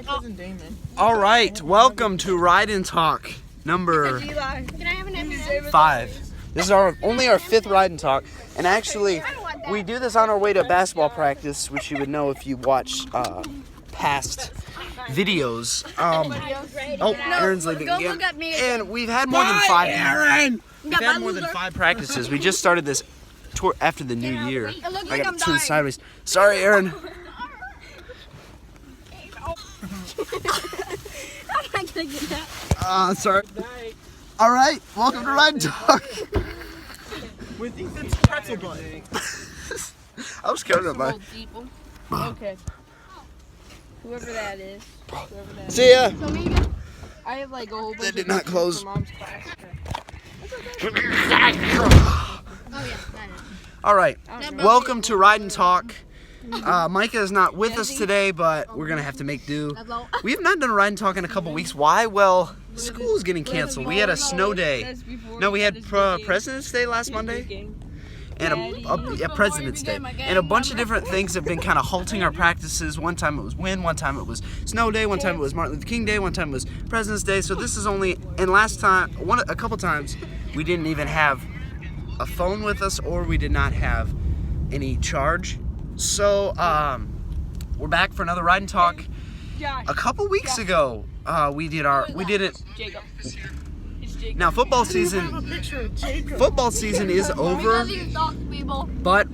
my cousin Damon. All right, welcome to Ride and Talk number 5. This is only our 5th Ride and Talk, and actually, we do this on our way to basketball practice, which you would know if you watched past videos. Aaron's leaving again, and we've had more than 5. Aaron, we've had more than 5 practices. We just started this tour after the new year. I got to turn sideways. Sorry, Aaron. Sorry. All right, welcome to Ride and Talk. With Ethan's pretzel butt. I was counting on my. Okay. Whoever that is. See ya. I have like a whole bunch That did not close. for Mom's class. All right, welcome to Ride and Talk. Micah is not with us today, but we're gonna have to make do. We have not done a Ride and Talk in a couple weeks. Why? Well, school is getting canceled. We had a snow day. No, we had President's Day last Monday, and a President's Day, and a bunch of different things have been kind of halting our practices. One time it was wind, one time it was snow day, one time it was Martin Luther King Day, one time it was President's Day. So this is only, and last time, a couple times, we didn't even have a phone with us, or we did not have any charge. So we're back for another Ride and Talk. A couple weeks ago, we did it. Now football season is over, but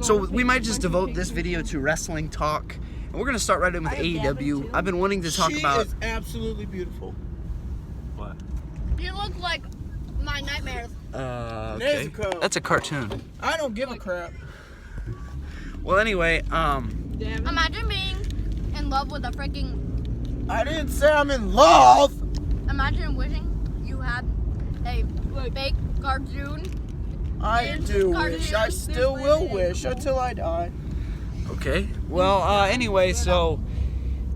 so we might just devote this video to wrestling talk, and we're gonna start right in with AEW. I've been wanting to talk about. She is absolutely beautiful. What? You look like my nightmares. Okay. That's a cartoon. I don't give a crap. Well, anyway, Imagine being in love with a freaking. I didn't say I'm in love. Imagine wishing you had a fake cartoon. I do wish. I still will wish until I die. okay. Well, anyway, so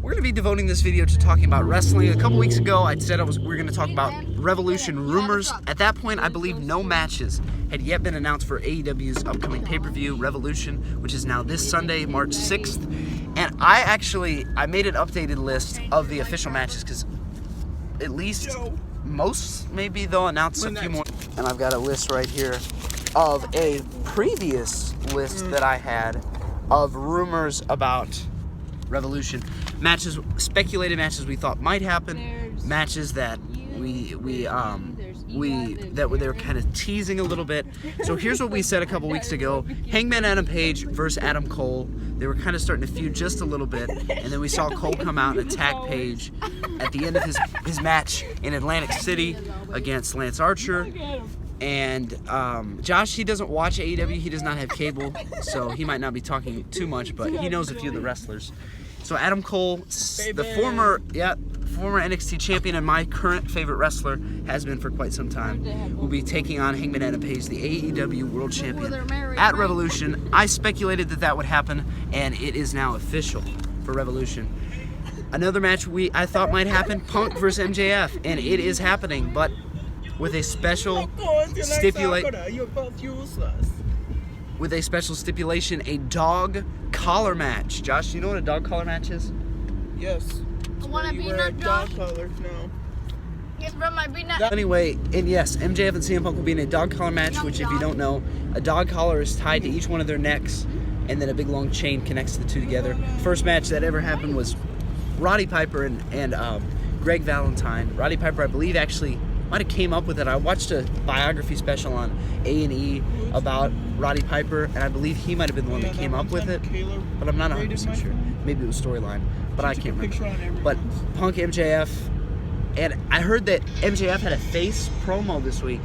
we're gonna be devoting this video to talking about wrestling. A couple weeks ago, I said we were gonna talk about Revolution rumors. At that point, I believe no matches had yet been announced for AEW's upcoming pay-per-view, Revolution, which is now this Sunday, March 6th. And I made an updated list of the official matches, because at least most, maybe they'll announce a few more. And I've got a list right here of a previous list that I had of rumors about Revolution. Matches, speculated matches we thought might happen, matches that they were kind of teasing a little bit. So here's what we said a couple weeks ago: Hangman Adam Page versus Adam Cole. They were kind of starting to feud just a little bit, and then we saw Cole come out and attack Page at the end of his match in Atlantic City against Lance Archer. And Josh, he doesn't watch AEW. He does not have cable, so he might not be talking too much, but he knows a few of the wrestlers. So Adam Cole, the former NXT champion and my current favorite wrestler, has been for quite some time, will be taking on Hangman Adam Page, the AEW World Champion, at Revolution. I speculated that would happen, and it is now official for Revolution. Another match I thought might happen, Punk versus MJF, and it is happening, but with a special stipulation, a dog collar match. Josh, do you know what a dog collar match is? Yes. I want to be in a dog collar. No. It's from my peanut. Anyway, and yes, MJF and CM Punk will be in a dog collar match, which, if you don't know, a dog collar is tied to each one of their necks, and then a big long chain connects the two together. First match that ever happened was Roddy Piper and Greg Valentine. Roddy Piper, I believe, actually might have came up with it. I watched a biography special on A&E about Roddy Piper, and I believe he might have been the one that came up with it, but I'm not 100% sure. Maybe it was Storyline, but I can't remember. But Punk, MJF, and I heard that MJF had a face promo this week.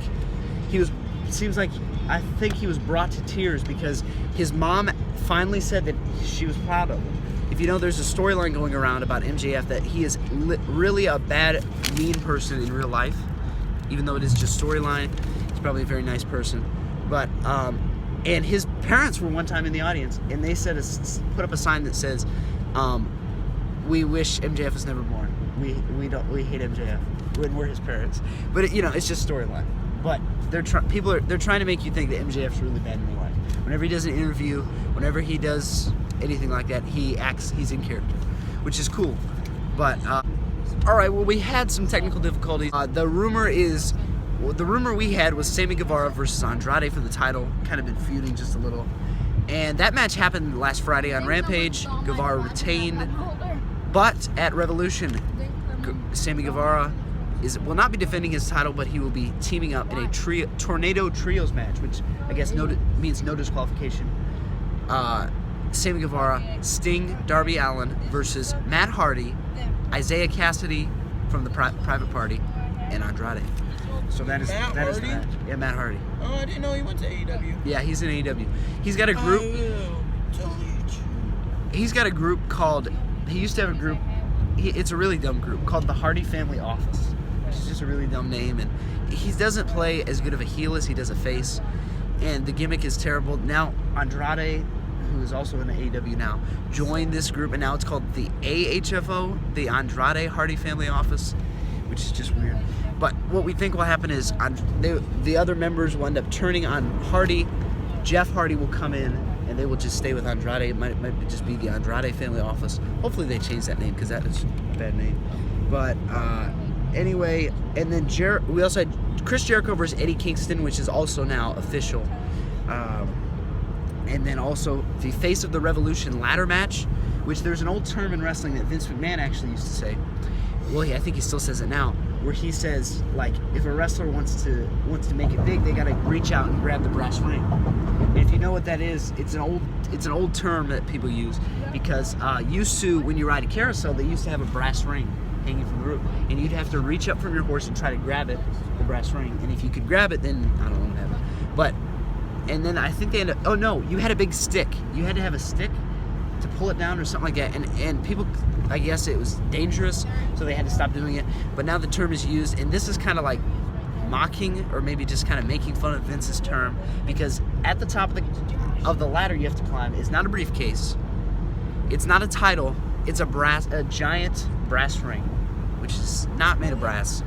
I think he was brought to tears because his mom finally said that she was proud of him. If you know, there's a storyline going around about MJF that he is really a bad, mean person in real life. Even though it is just storyline, he's probably a very nice person. But and his parents were one time in the audience, and they said, put up a sign that says, "We wish MJF was never born. We hate MJF. We're his parents." But it's just storyline. But they're trying to make you think that MJF's really bad in real life. Whenever he does an interview, whenever he does anything like that, he's in character. which is cool. But all right, well, we had some technical difficulties. The rumor we had was Sammy Guevara versus Andrade for the title. Kind of been feuding just a little. And that match happened last Friday on Rampage. Guevara retained. But at Revolution, Sammy Guevara will not be defending his title, but he will be teaming up in a Tornado Trios match, which I guess means no disqualification. Sammy Guevara, Sting, Darby Allin versus Matt Hardy, Isaiah Cassidy from the Private Party, and Andrade. So that is the match. Yeah, Matt Hardy. Oh, I didn't know he went to AEW. Yeah, he's in AEW. He's got a group. He's got a group called. He used to have a group. It's a really dumb group called the Hardy Family Office, which is just a really dumb name. And he doesn't play as good of a heel as he does a face. And the gimmick is terrible. Now Andrade, who is also in the AEW now, joined this group, and now it's called the AHFO, the Andrade Hardy Family Office, which is just weird. But what we think will happen is the other members will end up turning on Hardy. Jeff Hardy will come in, and they will just stay with Andrade. It might just be the Andrade Family Office. Hopefully they change that name, because that is a bad name. But anyway, and then we also had Chris Jericho versus Eddie Kingston, which is also now official. And then also the Face of the Revolution ladder match, which there's an old term in wrestling that Vince McMahon actually used to say. Well, I think he still says it now, where he says, like, if a wrestler wants to make it big, they gotta reach out and grab the brass ring. And if you know what that is, it's an old term that people use, because used to, when you ride a carousel, they used to have a brass ring hanging from the roof, and you'd have to reach up from your horse and try to grab it, the brass ring. And if you could grab it, then I don't know what happened. But and then I think they ended up, oh no, you had a big stick. You had to have a stick to pull it down or something like that. And people, I guess it was dangerous, so they had to stop doing it. But now the term is used, and this is kind of like mocking, or maybe just kind of making fun of Vince's term, because at the top of the ladder you have to climb is not a briefcase, it's not a title, it's a giant brass ring, which is not made of brass.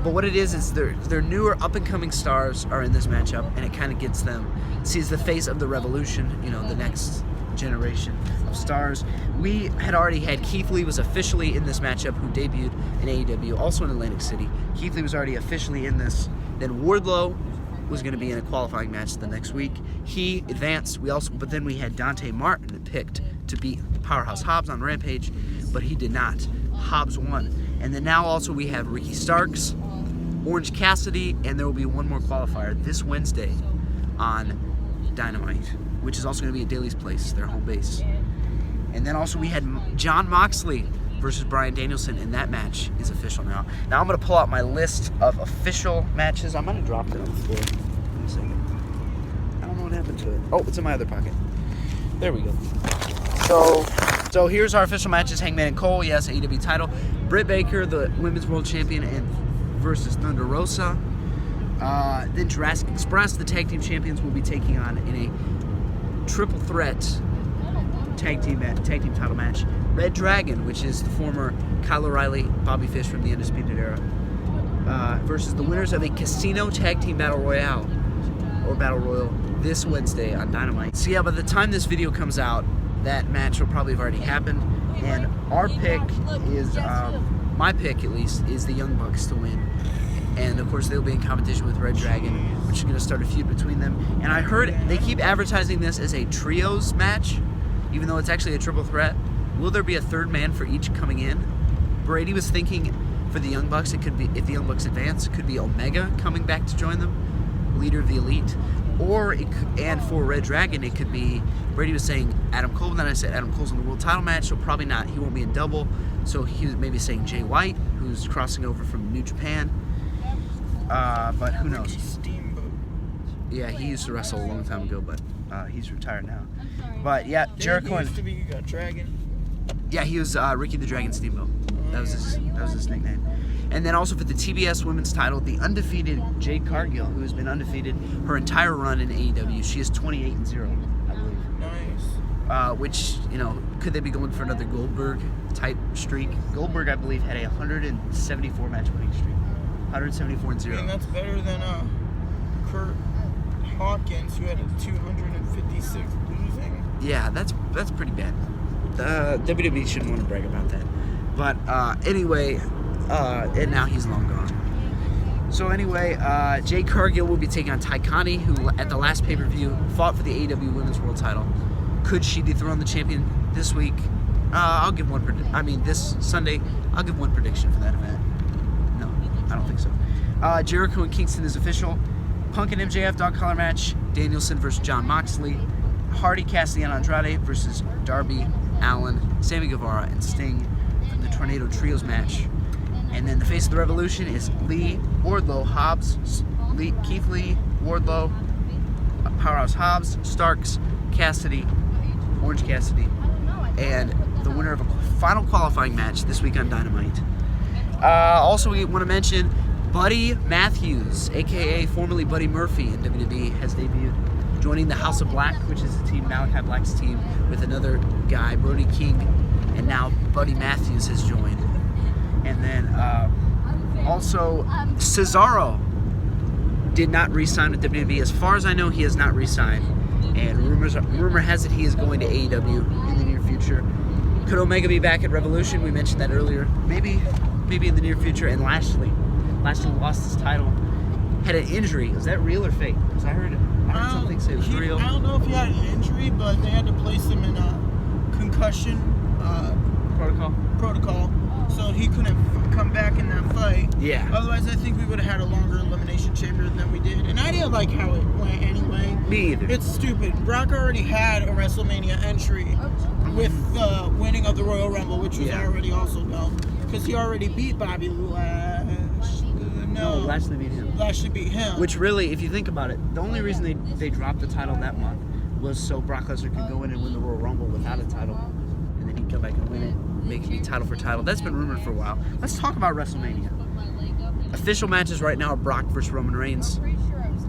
But what it is their newer up-and-coming stars are in this matchup, and it kind of gets them, sees the face of the Revolution, the next generation of stars. We had already had Keith Lee was officially in this matchup, who debuted in AEW, also in Atlantic City. Keith Lee was already officially in this. Then Wardlow was going to be in a qualifying match the next week. He advanced. But then we had Dante Martin picked to beat Powerhouse Hobbs on Rampage, but he did not. Hobbs won. And then now also we have Ricky Starks, Orange Cassidy, and there will be one more qualifier this Wednesday on Dynamite, which is also going to be at Daly's Place, their home base. And then also we had John Moxley versus Bryan Danielson, and that match is official now. Now I'm going to pull out my list of official matches. I'm going to drop it on the floor. Give me a second. I don't know what happened to it. Oh, it's in my other pocket. There we go. So here's our official matches. Hangman and Cole, yes, AEW title. Britt Baker, the Women's World Champion, and versus Thunder Rosa. Then Jurassic Express, the tag team champions, will be taking on in a triple threat tag team title match. Red Dragon, which is the former Kyle O'Reilly, Bobby Fish from the Undisputed Era, versus the winners of a Casino Tag Team Battle Royale, or Battle Royal, this Wednesday on Dynamite. So yeah, by the time this video comes out, that match will probably have already happened. And our pick is, my pick at least, is the Young Bucks to win. And of course they'll be in competition with Red Dragon, which is going to start a feud between them. And I heard they keep advertising this as a trios match, even though it's actually a triple threat. Will there be a third man for each coming in? Brady was thinking for the Young Bucks, it could be, if the Young Bucks advance, it could be Omega coming back to join them, leader of the Elite. Or, and for Red Dragon, it could be, Brady was saying Adam Cole, and then I said Adam Cole's in the world title match, so probably not, he won't be in double. So he was maybe saying Jay White, who's crossing over from New Japan. But who knows? Steamboat. Yeah, he used to wrestle a long time ago, but he's retired now. But yeah, Jericho. He used to be a Dragon. Yeah, he was Ricky the Dragon Steamboat. That was his nickname. And then also for the TBS Women's title, the undefeated Jade Cargill, who has been undefeated her entire run in AEW. She is 28-0, I believe. Nice. Which, could they be going for another Goldberg type streak? Goldberg, I believe, had a 174 match winning streak. 174-0. I mean, that's better than Kurt Hawkins, who had a 256 losing. Yeah, that's pretty bad. WWE shouldn't want to brag about that. But anyway, and now he's long gone. So anyway, Jade Cargill will be taking on Ty Conti, who at the last pay-per-view fought for the AEW Women's World Title. Could she dethrone the champion this week? I'll give one. This Sunday, I'll give one prediction for that event. No, I don't think so. Jericho and Kingston is official. Punk and MJF dog collar match. Danielson versus John Moxley. Hardy, Cassidy, and Andrade versus Darby, Allin, Sammy Guevara, and Sting from the Tornado Trios match. And then the face of the Revolution is Lee, Wardlow, Hobbs, Keith Lee, Wardlow, Powerhouse Hobbs, Starks, Cassidy, Orange Cassidy, and the winner of a final qualifying match this week on Dynamite. Also, we want to mention Buddy Matthews, aka formerly Buddy Murphy in WWE, has debuted, joining the House of Black, which is the team, Malachi Black's team, with another guy, Brody King, and now Buddy Matthews has joined. And then also Cesaro did not re-sign with WWE. As far as I know, he has not re-signed. And rumor has it he is going to AEW in the near future. Could Omega be back at Revolution? We mentioned that earlier. Maybe in the near future. And Lashley lost his title. Had an injury. Is that real or fake? Because I heard something say it was real. I don't know if he had an injury, but they had to place him in a concussion protocol, so he couldn't come back in that fight. Yeah. Otherwise, I think we would have had a longer elimination chamber than we did. And I didn't like how it went anyway. Me either. It's stupid. Brock already had a WrestleMania entry with the winning of the Royal Rumble, which was already also known. Because he already beat Bobby Lashley. No, Lashley beat him. Lashley beat him. Which really, if you think about it, the only reason they dropped the title that month was so Brock Lesnar could go in and win the Royal Rumble without a title. And then he'd come back and win it, make it be title for title. That's been rumored for a while. Let's talk about WrestleMania. Official matches right now are Brock versus Roman Reigns.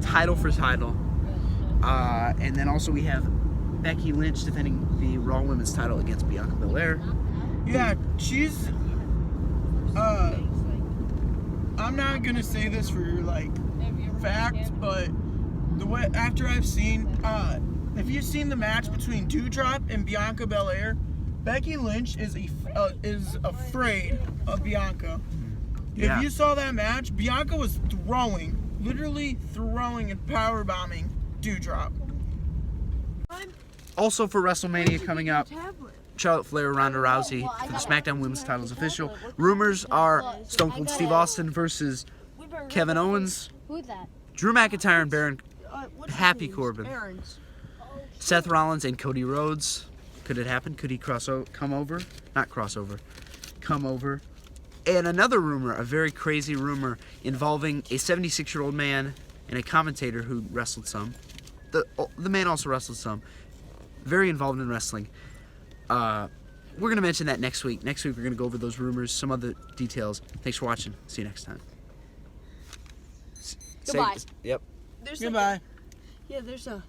Title for title. And then also we have Becky Lynch defending the Raw Women's title against Bianca Belair. Yeah, she's... I'm not gonna say this for like fact, but the way after I've seen, if you've seen the match between Doudrop and Bianca Belair, Becky Lynch is afraid of Bianca. Yeah. If you saw that match, Bianca was literally throwing and power bombing Doudrop. Also for WrestleMania coming up, Charlotte Flair, Ronda Rousey for the SmackDown Women's title is official. Rumors are Stone Cold Steve Austin versus Kevin Owens, Who's that? Drew McIntyre and Baron Happy Corbin, Seth Rollins and Cody Rhodes. Could it happen? Could he come over? Come over. And another rumor, a very crazy rumor involving a 76-year-old man and a commentator who wrestled some. The man also wrestled some. Very involved in wrestling. We're going to mention that next week. Next week we're going to go over those rumors, some other details. Thanks for watching. See you next time. Goodbye. Yep. Goodbye. Yeah, there's a